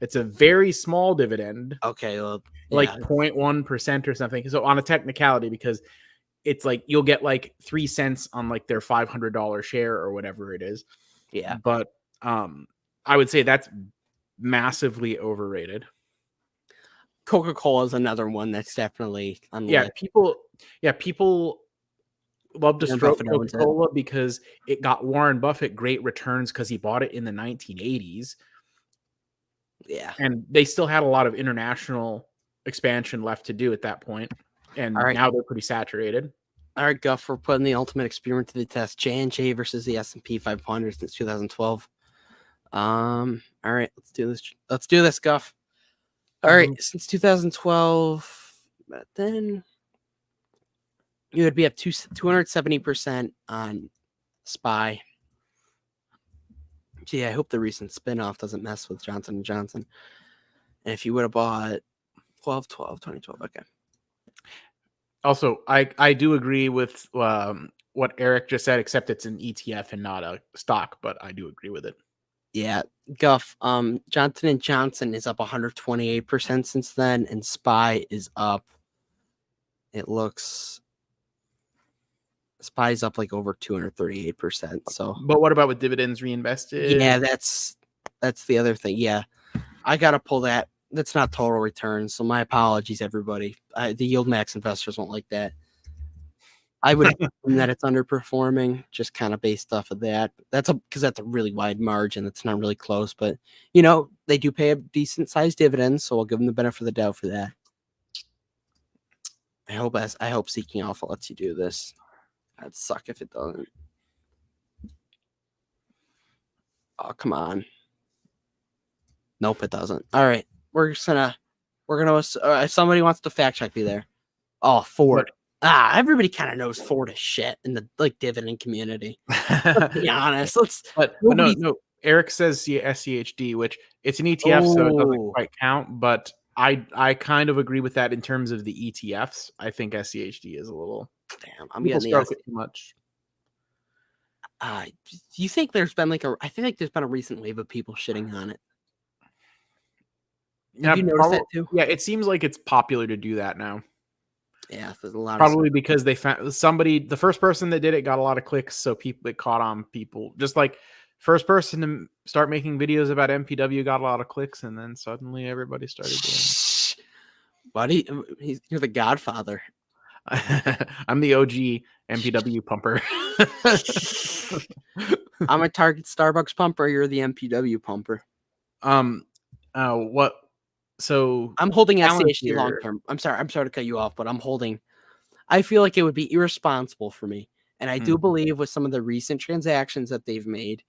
It's a very small dividend, Okay, well, like yeah. 0.1% or something. So on a technicality, because it's like you'll get like 3 cents on like their $500 share or whatever it is. Yeah. But I would say that's massively overrated. Coca-Cola is another one that's definitely on the Yeah, list. people love to Warren stroke Buffett owns it. Coca-Cola because it got Warren Buffett great returns because he bought it in the 1980s, Yeah. and they still had a lot of international expansion left to do at that point, All and right. now they're pretty saturated. All right, Guff, we're putting the ultimate experiment to the test. J&J versus the S&P 500 since 2012. All right, let's do this. Let's do this, Guff. All right, since 2012, but then you would be up 270% on SPY. Gee, I hope the recent spinoff doesn't mess with Johnson & Johnson. And if you would have bought 2012, okay. Also, I do agree with what Eric just said, except it's an ETF and not a stock, but I do agree with it. Yeah, Guff. Johnson & Johnson is up 128% since then, and SPY is up. It looks SPY's up like over 238%. So, But what about with dividends reinvested? yeah, that's the other thing. Yeah, I gotta pull that. That's not total return. So my apologies, everybody. The yield max investors won't like that. I would assume that it's underperforming, just kind of based off of that. Because that's a really wide margin. It's not really close, but they do pay a decent sized dividend, so I'll give them the benefit of the doubt for that. I hope Seeking Alpha lets you do this. That'd suck if it doesn't. Oh, come on. Nope, it doesn't. All right, we're gonna if somebody wants to fact check me there. Oh, Ford. Everybody kind of knows Ford is shit in the dividend community. Let's be honest. But no. Eric says SCHD, which it's an ETF, so it doesn't quite count. But I kind of agree with that in terms of the ETFs. I think SCHD is a little. Damn, I'm People getting stroke it too much. Do you think there's been I feel like there's been a recent wave of people shitting on it. Have you noticed that too? Yeah, it seems like it's popular to do that now. Yeah, there's a lot probably because they found the first person that did it got a lot of clicks, so it caught on people. Just like first person to start making videos about MPW got a lot of clicks, and then suddenly everybody started doing it. Buddy, you're the godfather. I'm the OG MPW pumper. I'm a Target Starbucks pumper. You're the MPW pumper. What? So I'm holding SCHD long term. I'm sorry to cut you off, but I feel like it would be irresponsible for me. And I do believe with some of the recent transactions that they've made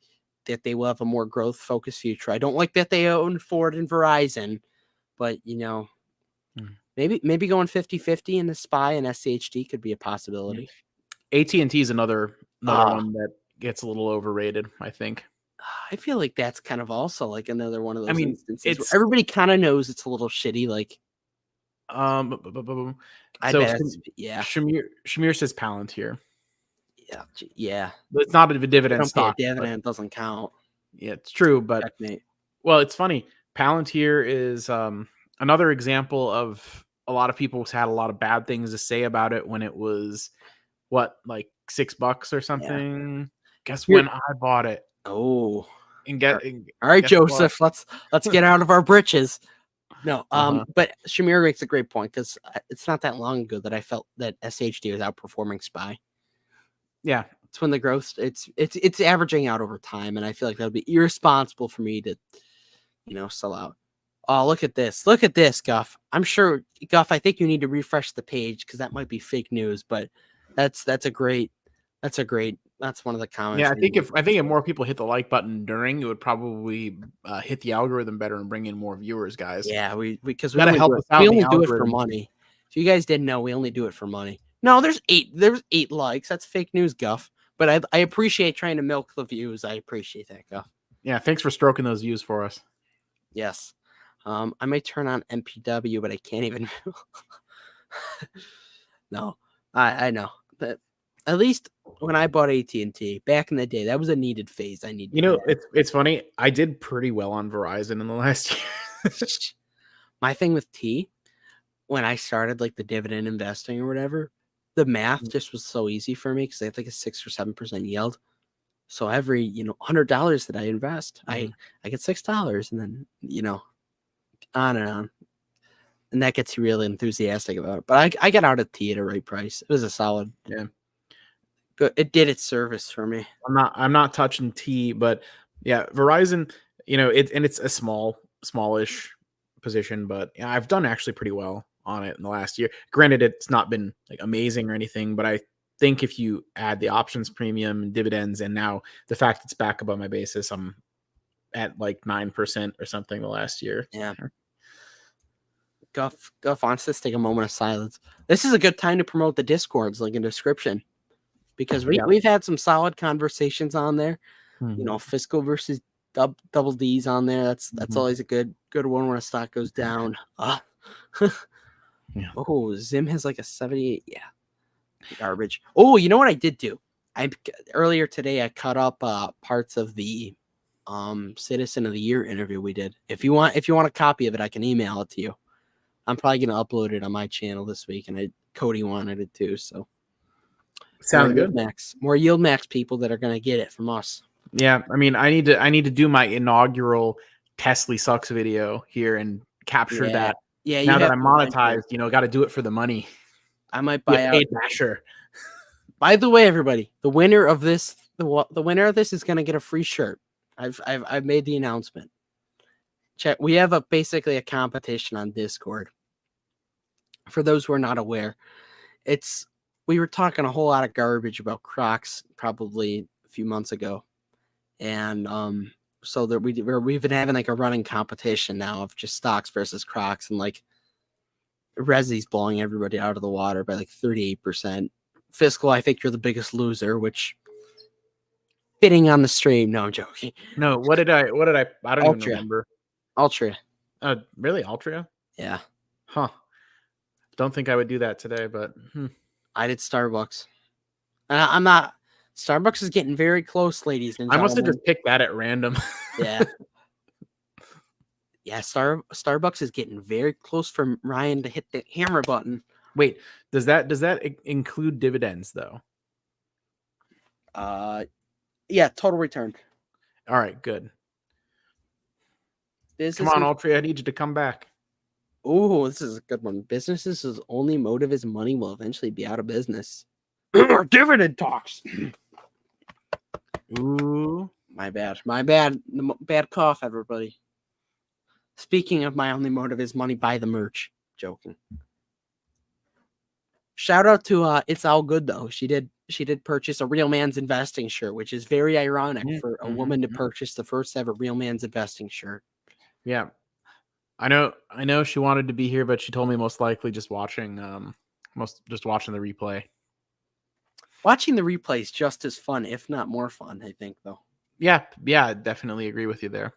that they will have a more growth focused future. I don't like that they own Ford and Verizon, but maybe going 50-50 in the SPY and SCHD could be a possibility. AT&T is another Ah, one that gets a little overrated, I think. I feel like that's kind of also like another one of I those mean, instances where it's everybody kind of knows it's a little shitty. Like, I so bet it's yeah, Shamir says Palantir, yeah. but it's not a They dividend don't pay a stock, but dividend, it doesn't count. yeah, it's true. But Checkmate. well, it's funny. Palantir is another example of a lot of people had a lot of bad things to say about it when it was what, like $6 or Yeah. something. Guess Here. when I bought it, Oh. and All get right, and all right, guess what? Joseph. Let's get out of our britches. No, Uh-huh. but Shamir makes a great point because it's not that long ago that I felt that SHD was outperforming SPY. Yeah. It's when the growth it's averaging out over time, and I feel like that would be irresponsible for me to, sell out. Oh, look at this! Look at this, Guff. I'm sure, Guff. I think you need to refresh the page because that might be fake news, but that's a great that's one of the comments. Yeah, I think if more people hit the like button during, it would probably hit the algorithm better and bring in more viewers, guys. Yeah, we because we Got to only do help it us out we in the only do it for algorithm. money. If you guys didn't know, we only do it for money. No, there's eight likes. That's fake news, Guff. But I appreciate trying to milk the views. I appreciate that, Guff. Yeah, thanks for stroking those views for us. Yes. I may turn on MPW, but I can't even. No, I know. But at least when I bought AT&T back in the day, that was a needed phase. I needed. You know, it's funny. I did pretty well on Verizon in the last year. My thing with T, when I started like the dividend investing or whatever, the math just was so easy for me because I had like a 6 or 7% yield. So every $100 that I invest, I get $6, and then on and on, and that gets you really enthusiastic about it. But I got out of T at a right price. It was a solid. Yeah, Good. It did its service for me. I'm not touching T, but yeah, Verizon. It's a smallish position, but yeah, I've done actually pretty well on it in the last year. Granted, it's not been like amazing or anything, but I think if you add the options premium and dividends, and now the fact it's back above my basis, I'm at like 9% or something the last year. Yeah. Guff wants us to take a moment of silence. This is a good time to promote the Discords, link in description, because we've had some solid conversations on there. Fiscal versus double D's on there. That's always a good one when a stock goes down. Yeah. Oh, Zim has like a 78. Yeah, garbage. Oh, you know what I did do? Earlier today I cut up parts of the Citizen of the Year interview we did. If you want a copy of it, I can email it to you. I'm probably gonna upload it on my channel this week, and Cody wanted it too. So Sounds good. More yield max people that are gonna get it from us. Yeah, I mean, I need to do my inaugural Tesla sucks video here and capture that. Yeah, you Now that have I'm to eventually. monetized, got to do it for the money. I might Be buy a out. paid basher. By the way, everybody, the winner of this is gonna get a free shirt. I've made the announcement. Check. We have basically a competition on Discord. For those who are not aware, we were talking a whole lot of garbage about Crocs probably a few months ago, and so that we've been having like a running competition now of just stocks versus Crocs, and like Resi's blowing everybody out of the water by like 38%. Fiscal, I think you're the biggest loser, which fitting on the stream. No, I'm joking. No, what did I I don't even Altria. remember. Altria. Really, Altria? Yeah. Huh. Don't think I would do that today, but I did Starbucks. I'm not. Starbucks is getting very close, ladies and I gentlemen. must have just picked that at random. Yeah. Yeah, Starbucks is getting very close for Ryan to hit the hammer button. Wait, does that include dividends though? Yeah, total return. All right, good. Business Come on, Altria, I need you to come back. Oh, this is a good one. Businesses' only motive is money will eventually be out of business. Dividend talks. Ooh, My bad. Bad cough, everybody. Speaking of my only motive is money, buy the merch. Joking. Shout out to It's All Good though. She did purchase a Real Man's Investing shirt, which is very ironic for a woman to purchase the first ever Real Man's Investing shirt. Yeah. I know she wanted to be here, but she told me most likely just watching the replay. Watching the replay is just as fun, if not more fun, I think, though. Yeah, I definitely agree with you there.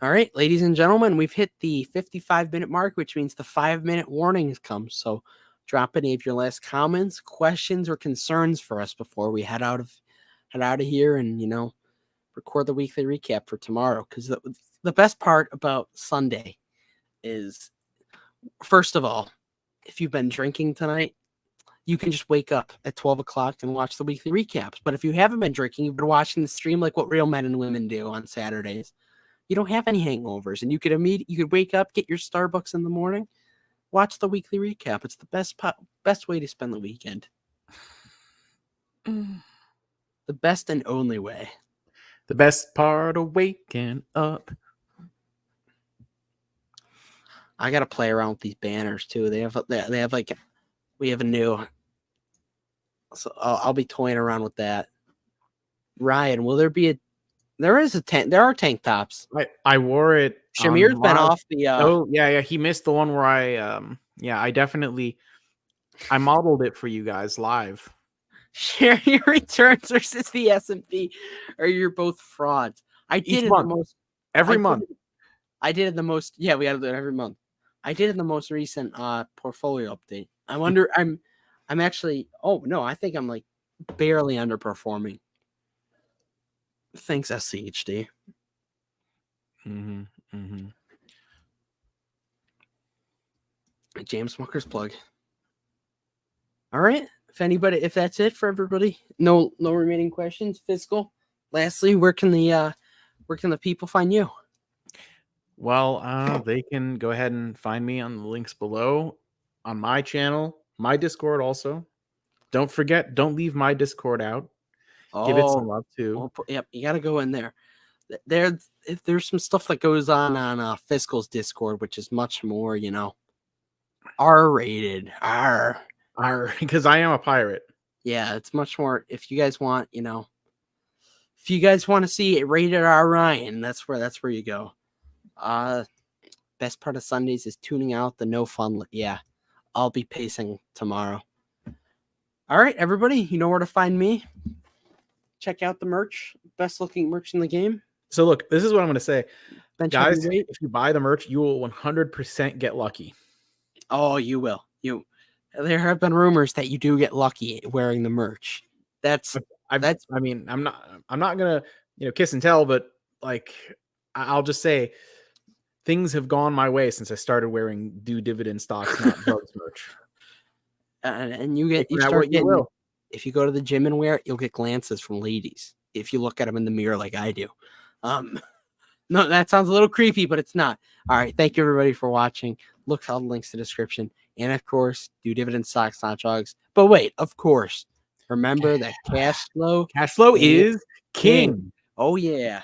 All right, ladies and gentlemen, we've hit the 55-minute mark, which means the 5-minute warning has come. So drop any of your last comments, questions, or concerns for us before we head out of here and, record the weekly recap for tomorrow. Because the best part about Sunday is, first of all, if you've been drinking tonight, you can just wake up at 12 o'clock and watch the weekly recaps. But if you haven't been drinking, you've been watching the stream like what real men and women do on Saturdays, you don't have any hangovers, and you could wake up, get your Starbucks in the morning, watch the weekly recap. It's the best way to spend the weekend. The best and only way. The best part of waking up. I gotta play around with these banners too. They have like, we have a new. So I'll be toying around with that. Ryan, will there be a? There is a tank. There are tank tops. I wore it. Shamir's been off the. Oh yeah. He missed the one where I definitely. I modeled it for you guys live. Share your returns versus the S&P, or you're both frauds. I did it the most every month. I did it the most. Yeah, we got to do it every month. I did it the most recent portfolio update. I wonder. I'm actually. Oh no, I think I'm like barely underperforming. Thanks, SCHD. James Walker's plug. All right. If that's it for everybody, no remaining questions. Fiscal. Lastly, where can the people find you? Well, they can go ahead and find me on the links below on my channel, my Discord also. Don't forget, don't leave my Discord out. Give it some love too. Yep, you got to go in there. There's some stuff that goes on Fiscal's Discord, which is much more, R-rated. Because I am a pirate. Yeah, it's much more. If you guys want, if you guys want to see it rated R Ryan, that's where you go. Best part of Sundays is tuning out the no fun. Yeah, I'll be pacing tomorrow. All right, everybody, you know where to find me. Check out the merch. Best looking merch in the game. So look, this is what I'm going to say. Guys, heavyweight. If you buy the merch, you will 100% get lucky. Oh, you will. There have been rumors that you do get lucky wearing the merch. I'm not gonna kiss and tell, but like I'll just say things have gone my way since I started wearing Dividend stocks, not drugs merch. And if you go to the gym and wear it, you'll get glances from ladies if you look at them in the mirror like I do. No, that sounds a little creepy, but it's not. All right, thank you everybody for watching. Look for all the links in the description. And of course, do Dividend stocks, not drugs. But wait, of course, remember that cash flow is king. Oh yeah.